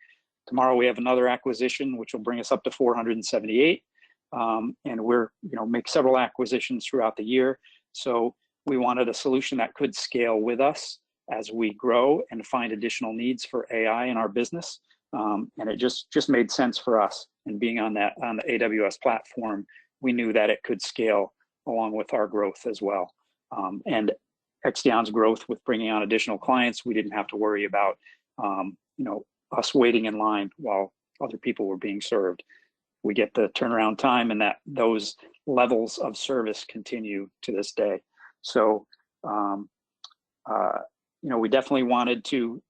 Tomorrow we have another acquisition, which will bring us up to 478. And we're, make several acquisitions throughout the year. So we wanted a solution that could scale with us as we grow and find additional needs for AI in our business. And it just made sense for us. And being on the AWS platform, we knew that it could scale along with our growth as well. And Exdion's growth with bringing on additional clients, we didn't have to worry about, us waiting in line while other people were being served. We get the turnaround time, and that those levels of service continue to this day. So, we definitely wanted to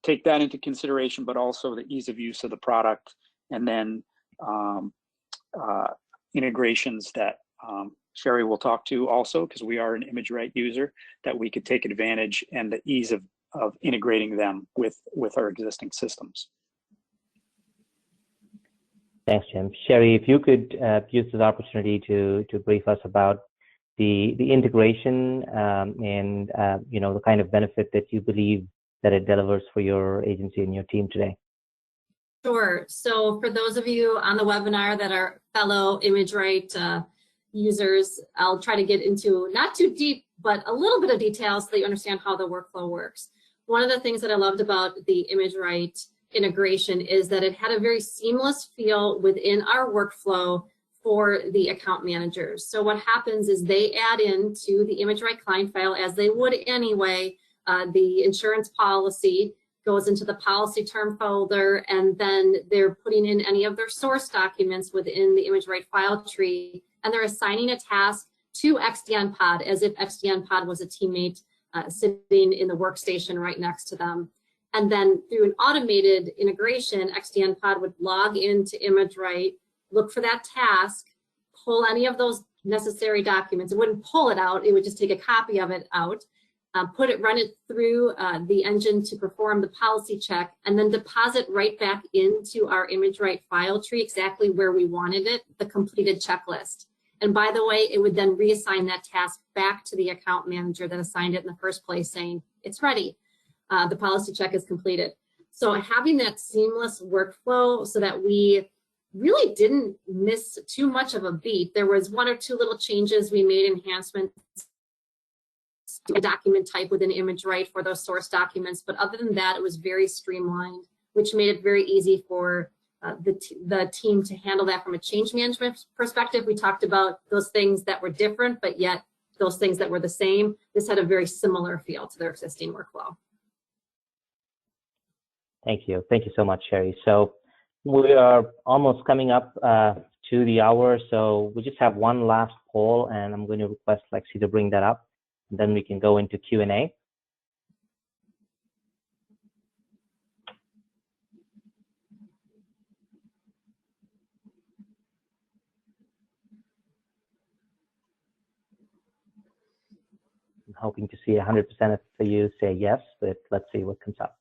take that into consideration, but also the ease of use of the product, and then integrations that Sherry will talk to also, because we are an ImageRight user, that we could take advantage, and the ease of integrating them with our existing systems. Thanks, Jim. Sherry, if you could use this opportunity to brief us about the integration and the kind of benefit that you believe that it delivers for your agency and your team today. Sure. So for those of you on the webinar that are fellow ImageRight users, I'll try to get into not too deep, but a little bit of detail so that you understand how the workflow works. One of the things that I loved about the ImageRight integration is that it had a very seamless feel within our workflow for the account managers. So what happens is they add into the ImageRight client file, as they would anyway, the insurance policy goes into the policy term folder, and then they're putting in any of their source documents within the ImageRight file tree, and they're assigning a task to Exdion Pod as if Exdion Pod was a teammate sitting in the workstation right next to them. And then through an automated integration, Exdion Pod would log into ImageRight, look for that task, pull any of those necessary documents. It wouldn't pull it out, it would just take a copy of it out, run it through the engine to perform the policy check, and then deposit right back into our ImageRight file tree exactly where we wanted it, the completed checklist. And by the way, it would then reassign that task back to the account manager that assigned it in the first place, saying, it's ready, the policy check is completed. So having that seamless workflow so that we really didn't miss too much of a beat. There was one or two little changes we made, enhancements to a document type within ImageRight for those source documents, but other than that, it was very streamlined, which made it very easy for the team to handle that from a change management perspective. We talked about those things that were different, but yet those things that were the same. This had a very similar feel to their existing workflow. Thank you. Thank you so much, Sherry. So we are almost coming up to the hour, so we just have one last poll, and I'm going to request Lexi to bring that up, and then we can go into Q&A. hoping to see 100% of you say yes, but let's see what comes up.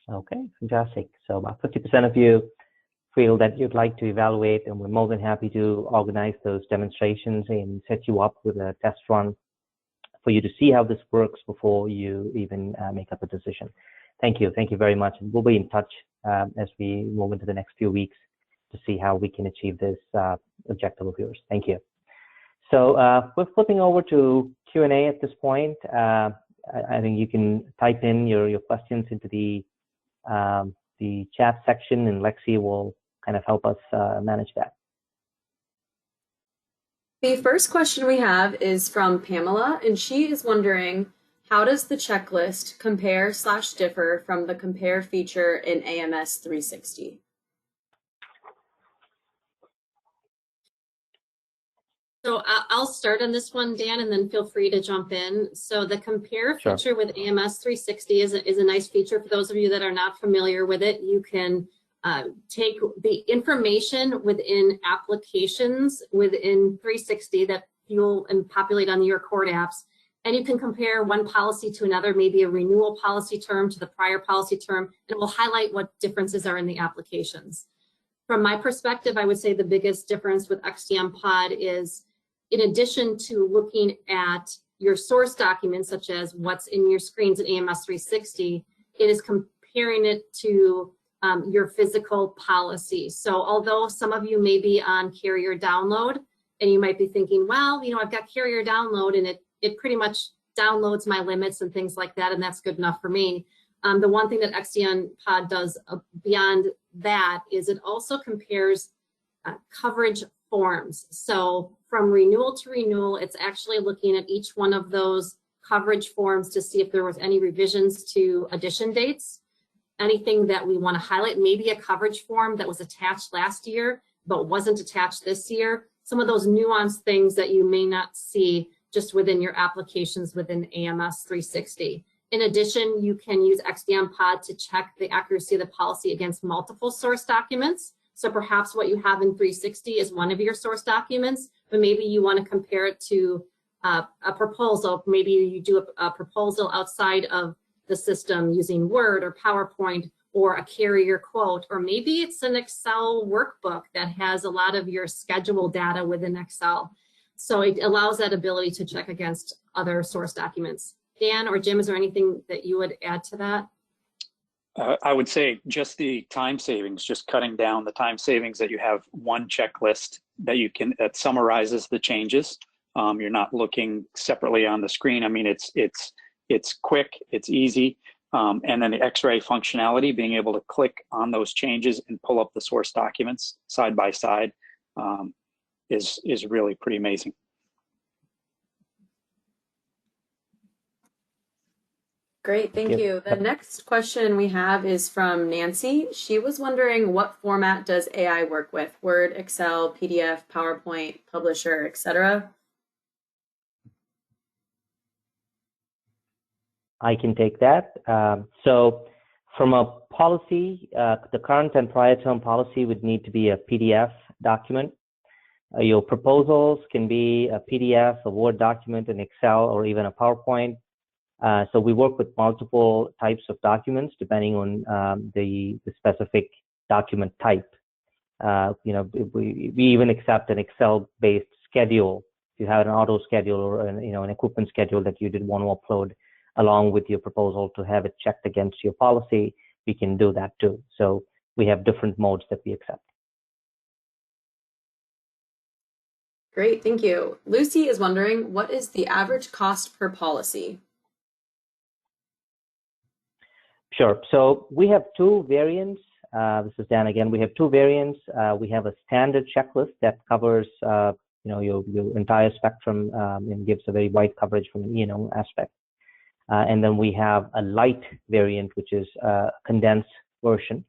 Okay, fantastic. So about 50% of you feel that you'd like to evaluate, and we're more than happy to organize those demonstrations and set you up with a test run for you to see how this works before you even make up a decision. Thank you very much. And we'll be in touch as we move into the next few weeks to see how we can achieve this objective of yours. Thank you. So we're flipping over to Q&A at this point. I think you can type in your questions into the chat section, and Lexi will kind of help us manage that. The first question we have is from Pamela, and she is wondering, how does the checklist compare/differ from the compare feature in AMS 360? So I'll start on this one, Dan, and then feel free to jump in. So the compare feature with AMS 360 is a nice feature. For those of you that are not familiar with it, you can take the information within applications within 360 that fuel and populate on your core apps, and you can compare one policy to another, maybe a renewal policy term to the prior policy term, and it will highlight what differences are in the applications. From my perspective, I would say the biggest difference with Exdion Pod is, in addition to looking at your source documents, such as what's in your screens in AMS 360, it is comparing it to your physical policy. So although some of you may be on carrier download, and you might be thinking, well, you know, I've got carrier download and it pretty much downloads my limits and things like that, and that's good enough for me. The one thing that Exdion Pod does beyond that is it also compares coverage forms. So from renewal to renewal, it's actually looking at each one of those coverage forms to see if there was any revisions to addition dates, anything that we want to highlight, maybe a coverage form that was attached last year but wasn't attached this year. Some of those nuanced things that you may not see just within your applications within AMS 360. In addition, you can use Exdion Pod to check the accuracy of the policy against multiple source documents. So perhaps what you have in 360 is one of your source documents, but maybe you want to compare it to a proposal. Maybe you do a proposal outside of the system using Word or PowerPoint or a carrier quote, or maybe it's an Excel workbook that has a lot of your schedule data within Excel. So it allows that ability to check against other source documents. Dan or Jim, is there anything that you would add to that? I would say just the time savings, just cutting down the time savings, that you have one checklist that you can, that summarizes the changes. You're not looking separately on the screen. I mean, it's quick, it's easy. And then the X-ray functionality, being able to click on those changes and pull up the source documents side by side is really pretty amazing. Great, thank you. The next question we have is from Nancy. She was wondering, what format does AI work with? Word, Excel, PDF, PowerPoint, Publisher, etc.? I can take that. So from a policy, the current and prior term policy would need to be a PDF document. Your proposals can be a PDF, a Word document, an Excel, or even a PowerPoint. So we work with multiple types of documents depending on the specific document type. You know, we even accept an Excel-based schedule. If you have an auto schedule or an equipment schedule that you did want to upload along with your proposal to have it checked against your policy, we can do that too. So we have different modes that we accept. Great, thank you. Lucy is wondering, what is the average cost per policy? Sure. So we have two variants. This is Dan again. We have two variants. We have a standard checklist that covers your entire spectrum and gives a very wide coverage from an E&O aspect. And then we have a light variant, which is a condensed version.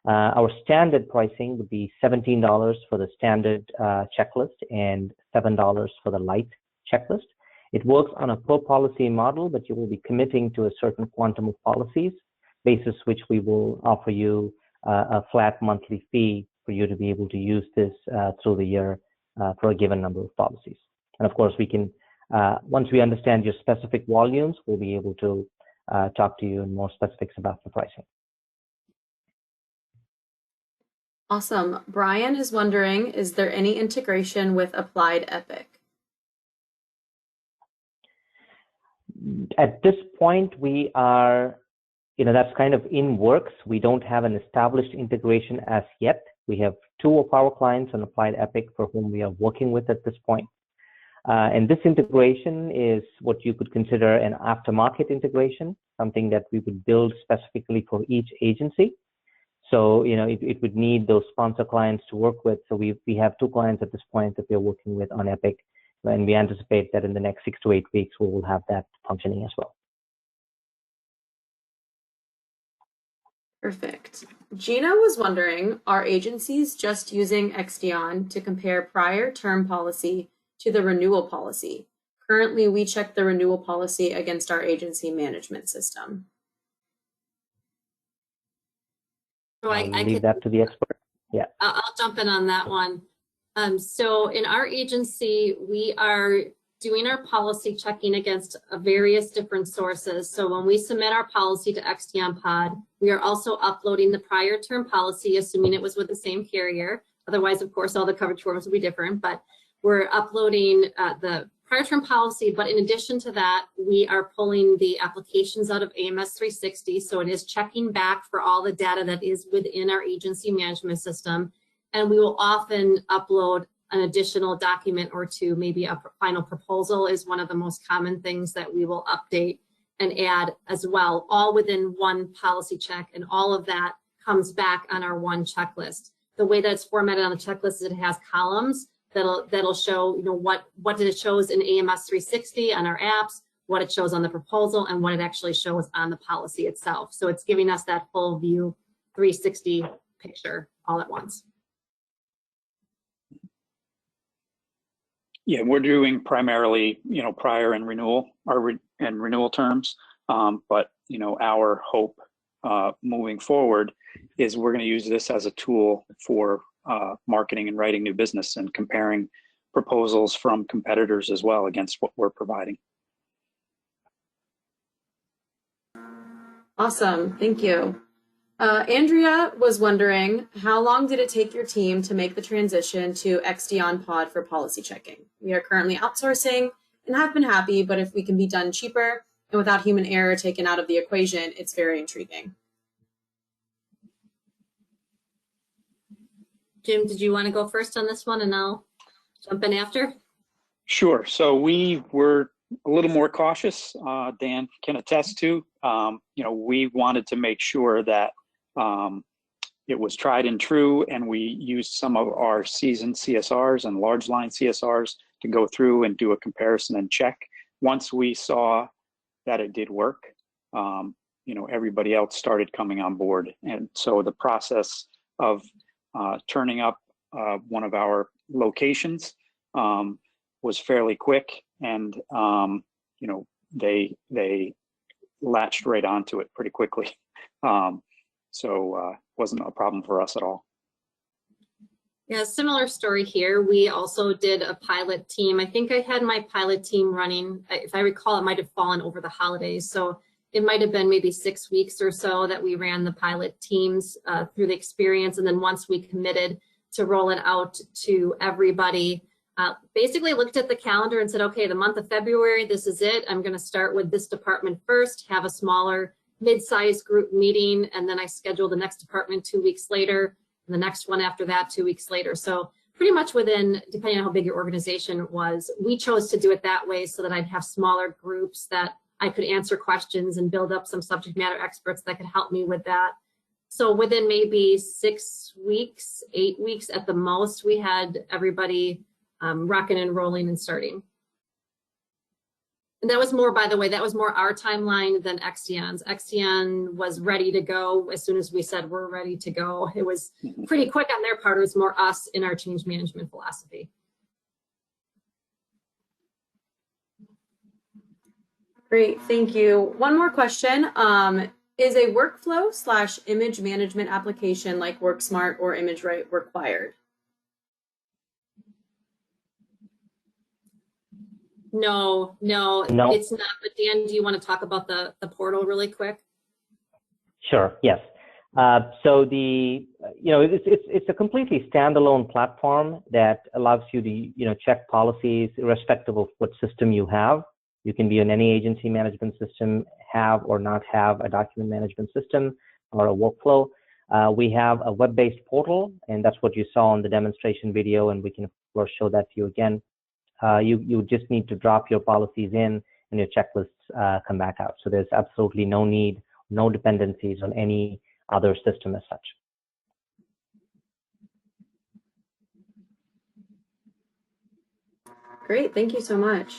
Our standard pricing would be $17 for the standard checklist and $7 for the light checklist. It works on a per policy model, but you will be committing to a certain quantum of policies, basis which we will offer you a flat monthly fee for you to be able to use this through the year for a given number of policies. And of course, we can, once we understand your specific volumes, we'll be able to talk to you in more specifics about the pricing. Awesome. Brian is wondering, is there any integration with Applied Epic? At this point, we are, that's kind of in works. We don't have an established integration as yet. We have two of our clients on Applied Epic for whom we are working with at this point. And this integration is what you could consider an aftermarket integration, something that we would build specifically for each agency. So, it would need those sponsor clients to work with. So we have two clients at this point that we're working with on Epic, and we anticipate that in the next 6 to 8 weeks, we will have that functioning as well. Perfect. Gina was wondering, are agencies just using Exdion to compare prior term policy to the renewal policy? Currently, we check the renewal policy against our agency management system. So I leave that to the expert. Yeah. I'll jump in on that one. So in our agency, we are doing our policy checking against various different sources. So when we submit our policy to Exdion Pod, we are also uploading the prior term policy, assuming it was with the same carrier. Otherwise, of course, all the coverage forms will be different, but we're uploading the prior term policy. But in addition to that, we are pulling the applications out of AMS 360. So it is checking back for all the data that is within our agency management system. And we will often upload an additional document or two, maybe a final proposal is one of the most common things that we will update and add as well, all within one policy check. And all of that comes back on our one checklist. The way that it's formatted on the checklist is it has columns that'll show, what it shows in AMS 360 on our apps, what it shows on the proposal, and what it actually shows on the policy itself. So it's giving us that full view 360 picture all at once. Yeah, we're doing primarily, prior and renewal and renewal terms. But, our hope moving forward is we're going to use this as a tool for marketing and writing new business and comparing proposals from competitors as well against what we're providing. Awesome, thank you. Andrea was wondering, how long did it take your team to make the transition to Exdion Pod for policy checking? We are currently outsourcing and have been happy, but if we can be done cheaper and without human error taken out of the equation, it's very intriguing. Jim, did you want to go first on this one and I'll jump in after? Sure. So we were a little more cautious. Dan can attest to, we wanted to make sure that it was tried and true, and we used some of our seasoned CSRs and large line CSRs to go through and do a comparison and check. Once we saw that it did work, everybody else started coming on board. And so the process of turning up one of our locations was fairly quick, and they latched right onto it pretty quickly. So wasn't a problem for us at all. Yeah, similar story here. We also did a pilot team. I think I had my pilot team running, if I recall, it might have fallen over the holidays. So it might have been maybe 6 weeks or so that we ran the pilot teams through the experience. And then once we committed to roll it out to everybody, basically looked at the calendar and said, okay, the month of February, this is it. I'm going to start with this department first, have a smaller mid-sized group meeting, and then I scheduled the next department 2 weeks later, and the next one after that 2 weeks later. So pretty much within, depending on how big your organization was, we chose to do it that way so that I'd have smaller groups that I could answer questions and build up some subject matter experts that could help me with that. So within maybe 6 weeks, 8 weeks at the most, we had everybody rocking and rolling and starting. And that was more, by the way, that was more our timeline than Exdion's. Exdion was ready to go as soon as we said we're ready to go. It was pretty quick on their part. It was more us in our change management philosophy. Great, thank you. One more question. Is a workflow/image management application like WorkSmart or ImageRight required? No, it's not. But Dan, do you want to talk about the portal really quick? Sure. Yes. So it's a completely standalone platform that allows you to check policies irrespective of what system you have. You can be on any agency management system, have or not have a document management system or a workflow. We have a web-based portal, and that's what you saw on the demonstration video, and we can of course show that to you again. You just need to drop your policies in, and your checklists come back out. So there's absolutely no need, no dependencies on any other system as such. Great, thank you so much.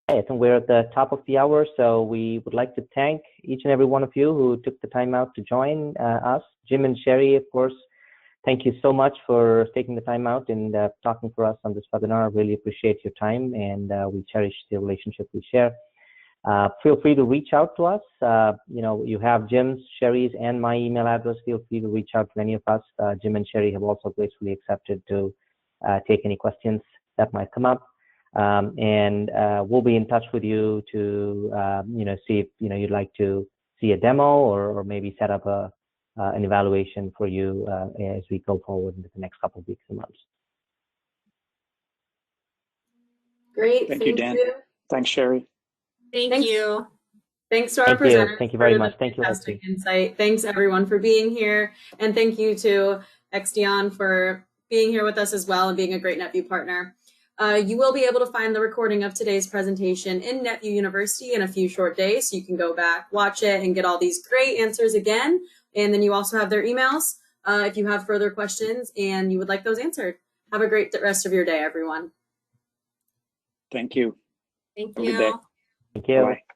I think we're at the top of the hour, so we would like to thank each and every one of you who took the time out to join us. Jim and Sherry, of course, thank you so much for taking the time out and talking for us on this webinar. Really appreciate your time, and we cherish the relationship we share. Feel free to reach out to us. You have Jim's, Sherry's, and my email address. Feel free to reach out to any of us. Jim and Sherry have also gracefully accepted to take any questions that might come up. And we'll be in touch with you to see if you'd like to see a demo or maybe set up an evaluation for you as we go forward into the next couple of weeks and months. Great, Thank you, Dan. Thanks, Sherry. Thank you. Thanks to our presenters. Thank you very much. Thank you. Fantastic insight. Thanks everyone for being here, and thank you to Exdion for being here with us as well and being a great NetVU partner. You will be able to find the recording of today's presentation in NetVU University in a few short days, so you can go back, watch it, and get all these great answers again. And then you also have their emails if you have further questions and you would like those answered. Have a great rest of your day, everyone. Thank you. Thank Have a good you. day. Thank you. Bye.